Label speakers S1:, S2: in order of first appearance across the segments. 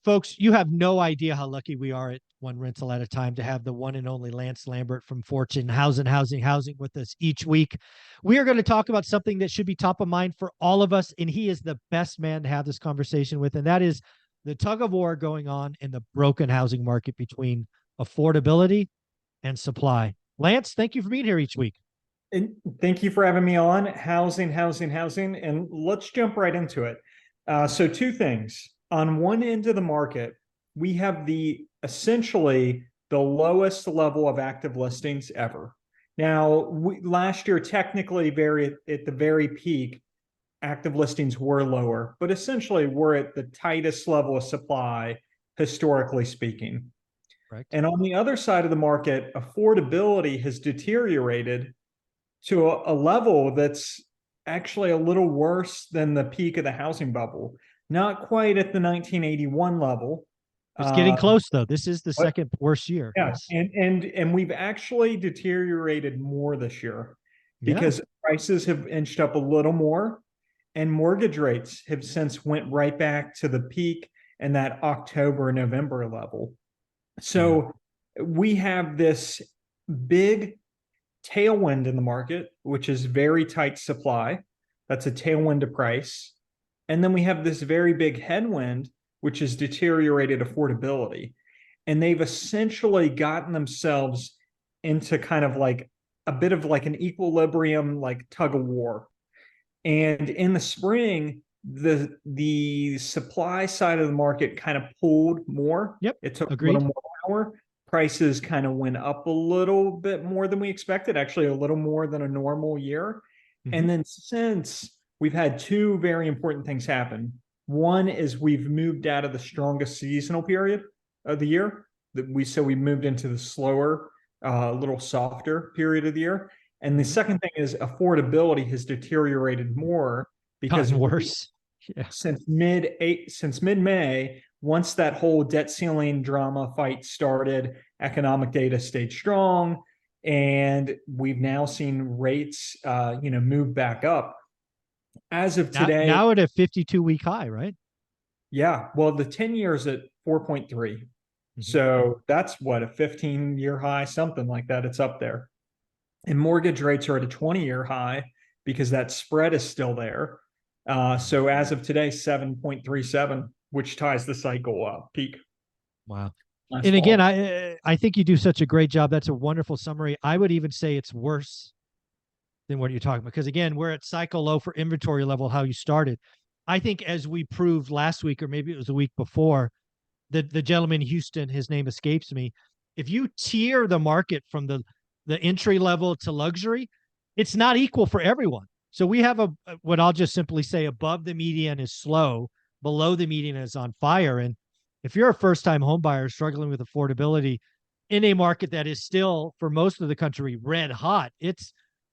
S1: Folks, you have no idea how lucky we are at One Rental at a Time to have the one and only Lance Lambert from Fortune Housing with us each week. We are going to talk about something that should be top of mind for all of us, and he is the best man to have this conversation with, and that is the tug of war going on in the broken housing market between affordability and supply. Lance, thank you for being here each week.
S2: And thank you for having me on. Housing. And let's jump right into it. So two things. On one end of the market, we have essentially the lowest level of active listings ever. Now, last year, technically at the very peak, active listings were lower, but essentially we're at the tightest level of supply, historically speaking.
S1: Right.
S2: And on the other side of the market, affordability has deteriorated to a level that's actually a little worse than the peak of the housing bubble. Not quite at the 1981 level.
S1: It's getting close, though. This is the second worst year.
S2: Yeah,
S1: yes.
S2: and we've actually deteriorated more this year because prices have inched up a little more, and mortgage rates have since went right back to the peak in that October, November level. So we have this big tailwind in the market, which is very tight supply. That's a tailwind to price. And then we have this very big headwind, which is deteriorated affordability. And they've essentially gotten themselves into kind of like a bit of like an equilibrium, like tug of war. And in the spring, the supply side of the market kind of pulled more.
S1: Yep.
S2: It took
S1: Agreed.
S2: a little more power. Prices kind of went up a little bit more than we expected, actually a little more than a normal year. And then since we've had two very important things happen. One is we've moved out of the strongest seasonal period of the year. So we moved into the slower, little softer period of the year. And the second thing is affordability has deteriorated more because
S1: worse.
S2: Since mid-May, once that whole debt ceiling drama fight started, economic data stayed strong, and we've now seen rates, move back up. As of today,
S1: now at a 52-week high, right?
S2: Yeah. Well, the 10-year is at 4.3. So that's what, a 15-year high, something like that. It's up there. And mortgage rates are at a 20-year high because that spread is still there. So as of today, 7.37, which ties the cycle peak.
S1: Wow. And again, I think you do such a great job. That's a wonderful summary. I would even say it's worse than what you're talking about. Because again, we're at cycle low for inventory level, how you started. I think as we proved last week, or maybe it was the week before, the gentleman in Houston, his name escapes me. If you tier the market from the entry level to luxury, it's not equal for everyone. So we have what I'll just simply say, above the median is slow, below the median is on fire. And if you're a first-time home buyer struggling with affordability in a market that is still, for most of the country, red hot,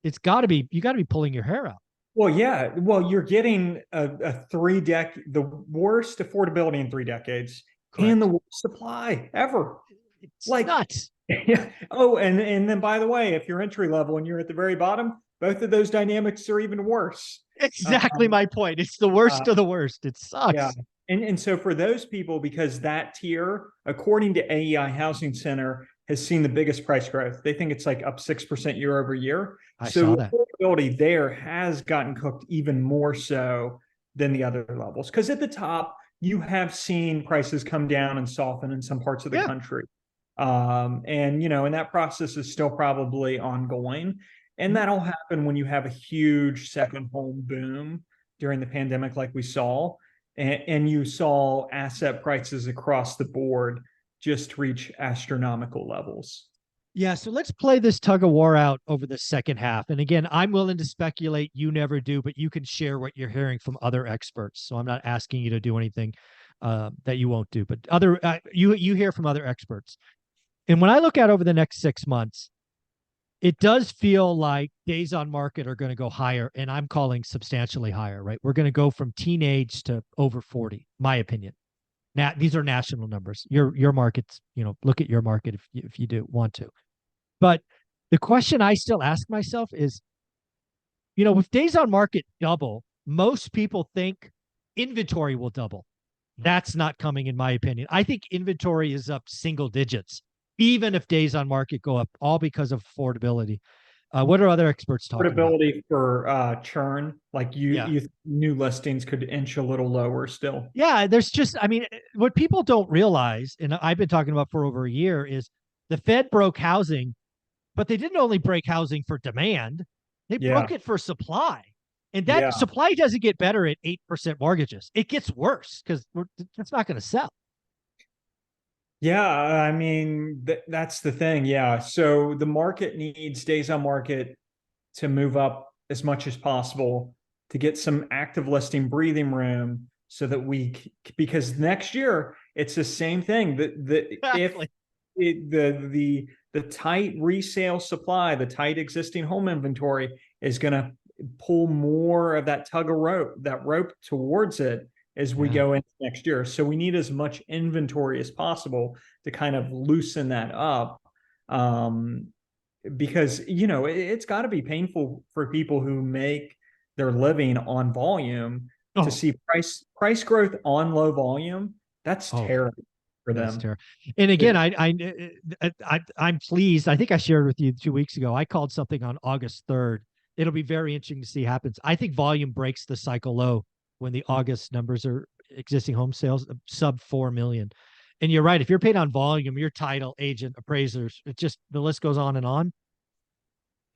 S1: you got to be pulling your hair out.
S2: Well, yeah. Well, you're getting the worst affordability in 3 decades. Correct. And the worst supply ever.
S1: It's like nuts.
S2: Yeah. Oh, and then by the way, if you're entry level and you're at the very bottom, both of those dynamics are even worse.
S1: Exactly my point. It's the worst of the worst. It sucks.
S2: Yeah. And so for those people, because that tier, according to AEI Housing Center, has seen the biggest price growth. They think it's like up 6% year over year.
S1: So the
S2: affordability there has gotten cooked even more so than the other levels. Because at the top, you have seen prices come down and soften in some parts of the country. And that process is still probably ongoing. And that'll happen when you have a huge second home boom during the pandemic like we saw. And you saw asset prices across the board just reach astronomical levels.
S1: Yeah, so let's play this tug of war out over the second half. And again, I'm willing to speculate, you never do, but you can share what you're hearing from other experts. So I'm not asking you to do anything that you won't do, but you hear from other experts. And when I look out over the next 6 months, it does feel like days on market are going to go higher, and I'm calling substantially higher, right? We're going to go from teenage to over 40, my opinion. Now, these are national numbers. Your markets, look at your market if you do want to. But the question I still ask myself is, if days on market double, most people think inventory will double. That's not coming, in my opinion. I think inventory is up single digits, even if days on market go up, all because of affordability. What are other experts talking about?
S2: Affordability for churn, like
S1: Yeah.
S2: new listings could inch a little lower still.
S1: Yeah, there's just, I mean, what people don't realize, and I've been talking about for over a year, is the Fed broke housing, but they didn't only break housing for demand, they
S2: Yeah,
S1: broke it for supply. And that
S2: yeah.
S1: supply doesn't get better at 8% mortgages. It gets worse because it's not going to sell.
S2: Yeah, I mean, that's the thing. Yeah. So the market needs days on market to move up as much as possible to get some active listing breathing room so that because next year it's the same thing. If
S1: Exactly.
S2: the tight resale supply, the tight existing home inventory is going to pull more of that that rope towards it as we
S1: Yeah.
S2: go into next year. So we need as much inventory as possible to kind of loosen that up. Um, because it's got to be painful for people who make their living on volume to
S1: Oh,
S2: see price growth on low volume. That's
S1: oh,
S2: terrible for
S1: that's
S2: them.
S1: terrible. And again,
S2: It,
S1: I'm pleased. I think I shared with you 2 weeks ago. I called something on August 3rd. It'll be very interesting to see happens. I think volume breaks the cycle low when the August numbers are existing home sales sub 4 million. And you're right. If you're paid on volume, your title agent, appraisers, it just the list goes on and on.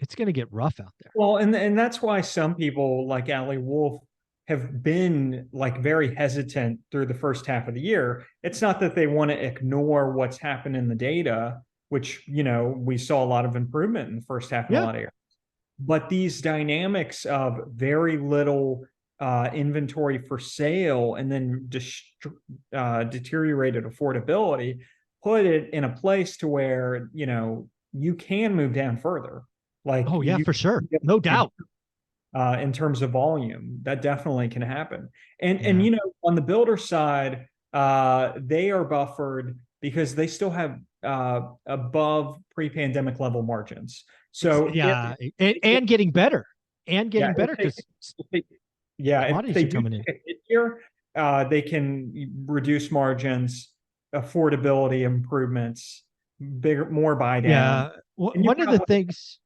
S1: It's going to get rough out there.
S2: well, and that's why some people like Ali Wolf have been like very hesitant through the first half of the year. It's not that they want to ignore what's happened in the data, which we saw a lot of improvement in the first half in a
S1: Yeah.
S2: lot of areas. But these dynamics of very little inventory for sale and then deteriorated affordability put it in a place to where you can move down further. Like
S1: Oh, yeah,
S2: you
S1: for sure. No doubt.
S2: in terms of volume, that definitely can happen. And
S1: Yeah.
S2: on the builder side, they are buffered because they still have above pre-pandemic level margins. So
S1: Yeah.
S2: if
S1: And getting better and
S2: yeah,
S1: getting better because
S2: if they, yeah, if
S1: commodities
S2: they
S1: are
S2: do
S1: coming in.
S2: take a hit here, they can reduce margins, affordability improvements, bigger, more buy down,
S1: Yeah.
S2: and you
S1: One of the
S2: probably
S1: things,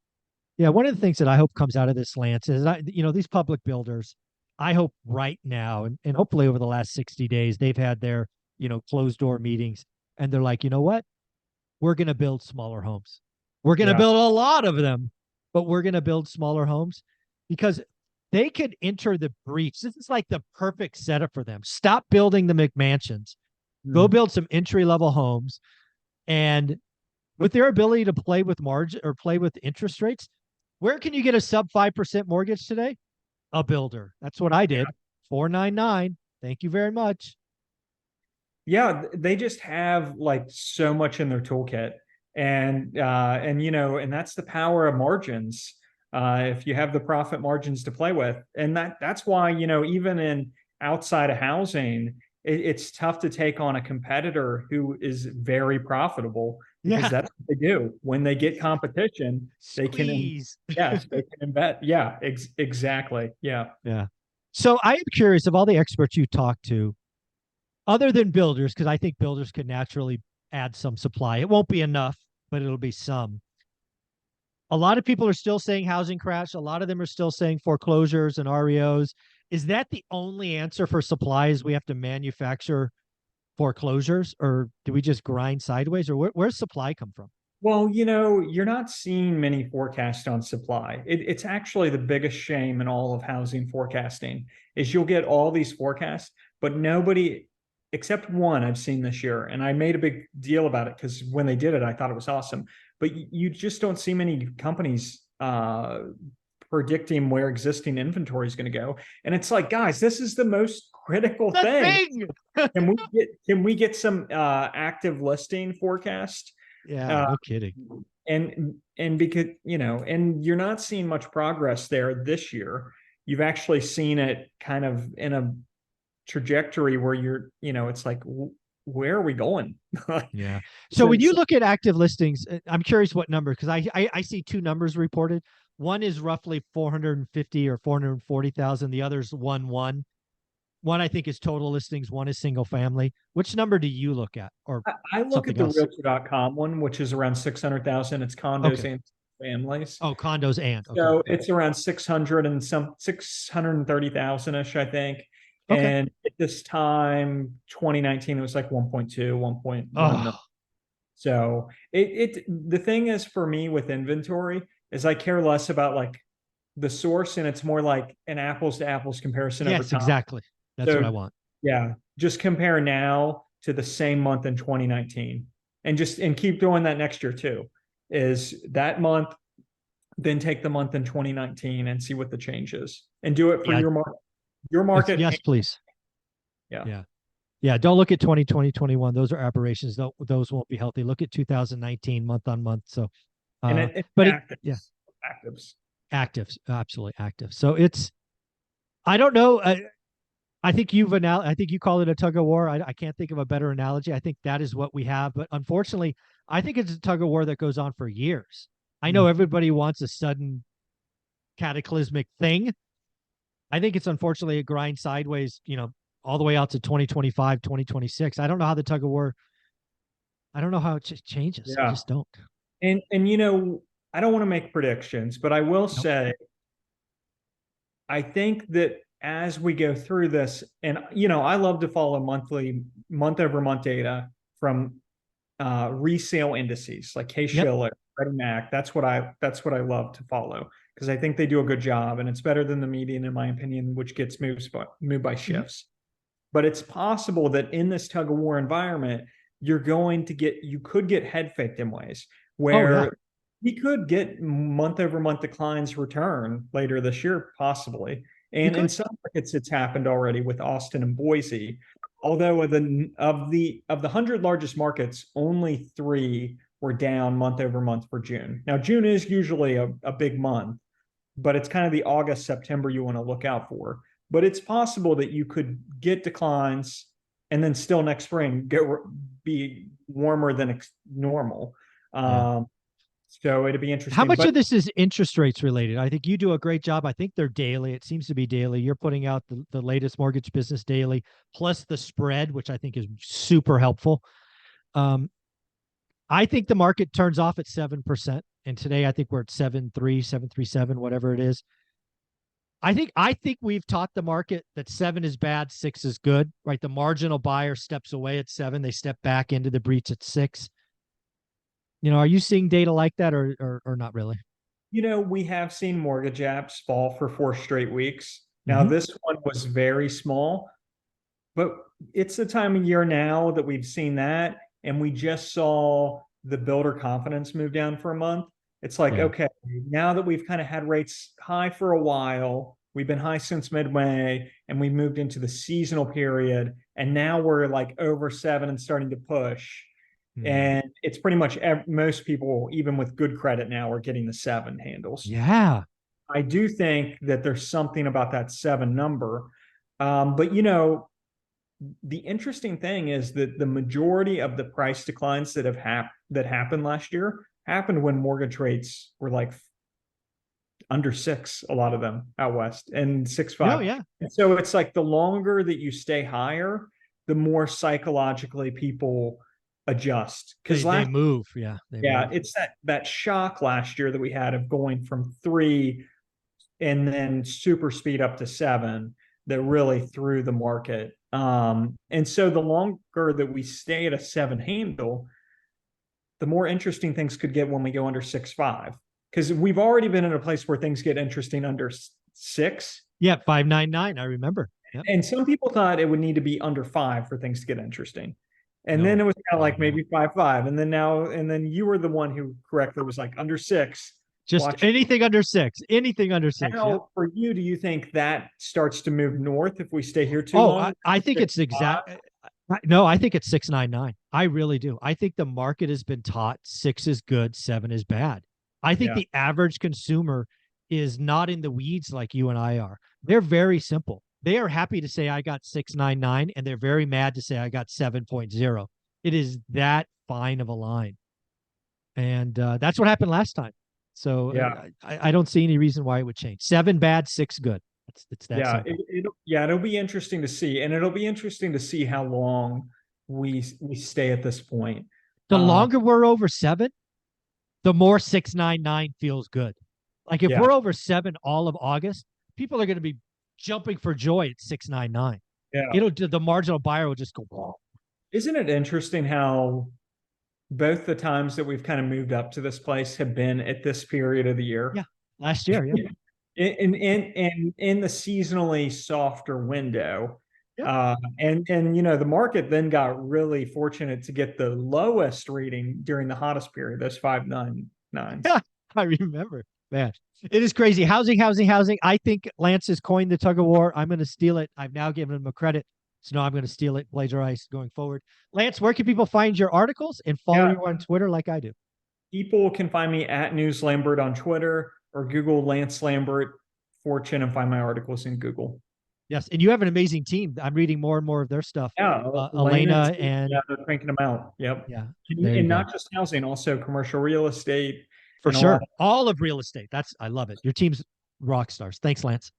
S1: yeah, one of the things that I hope comes out of this, Lance, is these public builders, I hope right now, and hopefully over the last 60 days, they've had their, closed door meetings and they're like, you know what? We're going to build smaller homes. We're going to
S2: yeah.
S1: build a lot of them, but we're going to build smaller homes because they could enter the breach. This is like the perfect setup for them. Stop building the McMansions, go
S2: Hmm.
S1: build some entry level homes. And with their ability to play with margin or play with interest rates, where can you get a sub 5% mortgage today? A builder. That's what I did. 499. Thank you very much.
S2: Yeah, they just have like so much in their toolkit, and that's the power of margins. If you have the profit margins to play with, and that's why even in outside of housing, it's tough to take on a competitor who is very profitable because
S1: Yeah.
S2: that's what they do. When they get competition, they can,
S1: Squeeze.
S2: yes, they can invest. Yeah, exactly. Yeah.
S1: Yeah. So I am curious of all the experts you talk to, other than builders, because I think builders could naturally add some supply. It won't be enough, but it'll be some. A lot of people are still saying housing crash. A lot of them are still saying foreclosures and REOs. Is that the only answer for supply? Is we have to manufacture foreclosures, or do we just grind sideways, or where's supply come from?
S2: Well, you're not seeing many forecasts on supply. It's actually the biggest shame in all of housing forecasting is you'll get all these forecasts, but nobody except one I've seen this year, and I made a big deal about it because when they did it, I thought it was awesome. But you just don't see many companies predicting where existing inventory is going to go, and it's like, guys, this is the most critical
S1: The
S2: thing.
S1: thing.
S2: Can we get some active listing forecast?
S1: Yeah,
S2: Uh,
S1: no kidding.
S2: and because and you're not seeing much progress there this year. You've actually seen it kind of in a trajectory where it's like, where are we going?
S1: Yeah. So
S2: so,
S1: when you
S2: so
S1: look at active listings, I'm curious what number, because I see two numbers reported. One is roughly 450 or 440,000. The other's 1-1. One I think is total listings. One is single family. Which number do you look at, or
S2: I look at
S1: something
S2: the
S1: else?
S2: Realtor.com one, which is around 600,000. It's condos
S1: Okay.
S2: and families.
S1: Oh, condos and okay.
S2: So
S1: Yeah.
S2: it's around 600 and some 630,000 ish, I think.
S1: Okay.
S2: And at this time, 2019, it was like 1.2, 1.1 million.
S1: Oh,
S2: So the thing is for me with inventory is I care less about like the source, and it's more like an apples to apples comparison over
S1: yes,
S2: time.
S1: exactly. That's what
S2: So
S1: I want.
S2: yeah, just compare now to the same month in 2019, and keep doing that next year too. Is that month, then take the month in 2019 and see what the change is, and do it for
S1: Yeah.
S2: your market.
S1: Yes, please.
S2: Yeah.
S1: Yeah. Yeah. Don't look at 2020, 21. Those are aberrations. Those won't be healthy. Look at 2019 month on month. So,
S2: And
S1: but yeah,
S2: actives, actives.
S1: actives, absolutely active. So I don't know. I think I think you call it a tug of war. I can't think of a better analogy. I think that is what we have. But unfortunately, I think it's a tug of war that goes on for years. I know everybody wants a sudden cataclysmic thing. I think it's unfortunately a grind sideways, all the way out to 2025, 2026. I don't know how the tug of war, I don't know how it changes. I
S2: Yeah.
S1: just don't.
S2: And I don't want to make predictions, but I will
S1: Nope.
S2: say I think that as we go through this, and I love to follow month over month data from resale indices like
S1: Yep.
S2: Case-Shiller, Freddie Mac. That's what I love to follow because I think they do a good job, and it's better than the median in my opinion, which gets moved by
S1: Mhm.
S2: shifts. But it's possible that in this tug of war environment, you could get head faked in ways
S1: Oh, yeah.
S2: where we could get month over month declines return later this year, possibly.
S1: You
S2: And in
S1: could.
S2: some markets, it's happened already with Austin and Boise. Although of the 100 largest markets, only three were down month over month for June. Now, June is usually a big month, but it's kind of the August, September you want to look out for. But it's possible that you could get declines and then still next spring be warmer than normal.
S1: Yeah.
S2: So it'd be
S1: How
S2: interesting.
S1: much
S2: But
S1: of this is interest rates related? I think you do a great job. I think they're daily. It seems to be daily. You're putting out the latest mortgage business daily, plus the spread, which I think is super helpful. Um, I think the market turns off at 7%. And today I think we're at 7.3, 7.37, whatever it is. I think we've taught the market that 7 is bad, 6 is good, right? The marginal buyer steps away at 7, they step back into the breach at 6. Are you seeing data like that or not really?
S2: we have seen mortgage apps fall for 4 straight weeks. Now,
S1: Mm-hmm.
S2: this one was very small, but it's the time of year now that we've seen that, and we just saw the builder confidence move down for a month. It's like,
S1: Yeah.
S2: okay, now that we've kind of had rates high for a while, we've been high since mid-May, and we moved into the seasonal period, and now we're like over 7 and starting to push.
S1: Mm.
S2: And it's pretty much most people, even with good credit now, are getting the 7 handles.
S1: Yeah.
S2: I do think that there's something about that 7 number. But the interesting thing is that the majority of the price declines that happened last year happened when mortgage rates were like under 6, a lot of them out west, and six
S1: No,
S2: five.
S1: yeah.
S2: And so it's like the longer that you stay higher, the more psychologically people adjust. Because
S1: They move. Yeah. They
S2: yeah,
S1: move.
S2: it's that shock last year that we had of going from 3 and then super speed up to 7 that really threw the market. And so the longer that we stay at a 7 handle, the more interesting things could get when we go under 6.5. Because we've already been in a place where things get interesting under 6.
S1: Yeah. 599. I remember. Yep.
S2: And some people thought it would need to be under 5 for things to get interesting. And then
S1: No.
S2: it was kind of
S1: No,
S2: like
S1: no.
S2: maybe 5.5. And then you were the one who correctly was like under 6.
S1: Just
S2: Watch.
S1: anything under 6. Anything under 6. Yep.
S2: Now, for you, do you think that starts to move north if we stay here too
S1: Oh,
S2: long?
S1: I think it's
S2: 6.5?
S1: exact. No, I think it's 699. I really do. I think the market has been taught 6 is good, 7 is bad. I think
S2: Yeah.
S1: the average consumer is not in the weeds like you and I are. They're very simple. They are happy to say I got 699, and they're very mad to say I got 7.0. It is that fine of a line. And that's what happened last time. So
S2: Yeah.
S1: I don't see any reason why it would change. 7 bad, 6 good. It's that simple.
S2: It'll be interesting to see, and it'll be interesting to see how long we stay at this point.
S1: The longer we're over 7, the more 699 feels good. Like if we're over 7 all of August, people are going to be jumping for joy at 699.
S2: Yeah.
S1: The marginal buyer will just go, whoa.
S2: Isn't it interesting how both the times that we've kind of moved up to this place have been at this period of the year?
S1: Yeah. Last year. Yeah.
S2: In the seasonally softer window.
S1: Yeah.
S2: And the market then got really fortunate to get the lowest reading during the hottest period, those 599s.
S1: Yeah, I remember. Man, it is crazy. Housing. I think Lance has coined the tug of war. I'm going to steal it. I've now given him a credit. So now I'm going to steal it, plagiarize going forward. Lance, where can people find your articles and follow you on Twitter like I do?
S2: People can find me at News Lambert on Twitter, or Google Lance Lambert Fortune and find my articles in Google.
S1: Yes, and you have an amazing team. I'm reading more and more of their stuff.
S2: Yeah,
S1: Elena and
S2: they're cranking them out. Yep.
S1: Yeah,
S2: and not just housing, also commercial real estate.
S1: For sure, all of real estate. I love it. Your team's rock stars. Thanks, Lance.